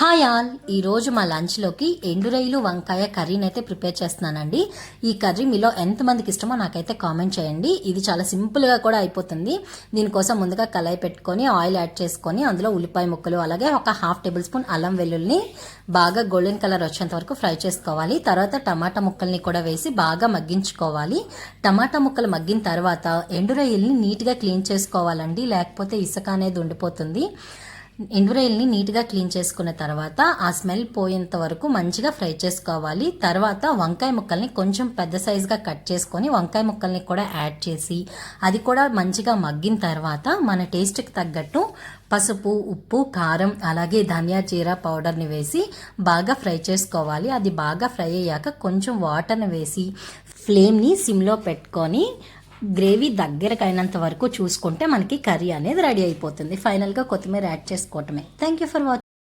Hi all, ఈరోజు మా లంచ్లోకి ఎండురొయ్యలు వంకాయ కర్రీని అయితే ప్రిపేర్ చేస్తున్నానండి. ఈ కర్రీ మీలో ఎంతమందికి ఇష్టమో నాకైతే కామెంట్ చేయండి. ఇది చాలా సింపుల్గా కూడా అయిపోతుంది. దీనికోసం ముందుగా కళాయి పెట్టుకొని ఆయిల్ యాడ్ చేసుకొని అందులో ఉల్లిపాయ ముక్కలు అలాగే ఒక హాఫ్ టేబుల్ స్పూన్ అల్లం వెల్లుల్ని బాగా గోల్డెన్ కలర్ వచ్చేంత వరకు ఫ్రై చేసుకోవాలి. తర్వాత టమాటా ముక్కల్ని కూడా వేసి బాగా మగ్గించుకోవాలి. టమాటా ముక్కలు మగ్గిన తర్వాత ఎండురొయ్యల్ని నీట్గా క్లీన్ చేసుకోవాలండి, లేకపోతే ఇసుక అనేది ఉండిపోతుంది. ఎండురొయ్యల్ని నీట్గా క్లీన్ చేసుకున్న తర్వాత ఆ స్మెల్ పోయేంత వరకు మంచిగా ఫ్రై చేసుకోవాలి. తర్వాత వంకాయ ముక్కల్ని కొంచెం పెద్ద సైజుగా కట్ చేసుకొని వంకాయ ముక్కల్ని కూడా యాడ్ చేసి అది కూడా మంచిగా మగ్గిన తర్వాత మన టేస్ట్కి తగ్గట్టు పసుపు, ఉప్పు, కారం అలాగే ధనియా జీరా పౌడర్ని వేసి బాగా ఫ్రై చేసుకోవాలి. అది బాగా ఫ్రై అయ్యాక కొంచెం వాటర్ని వేసి ఫ్లేమ్ని సిమ్లో పెట్టుకొని గ్రేవీ దగ్గరకు అయినంత వరకు చూసుకుంటే మనకి కర్రీ అనేది రెడీ అయిపోతుంది. ఫైనల్గా కొత్తిమీర యాడ్ చేసుకోవటమే. Thank you for watching.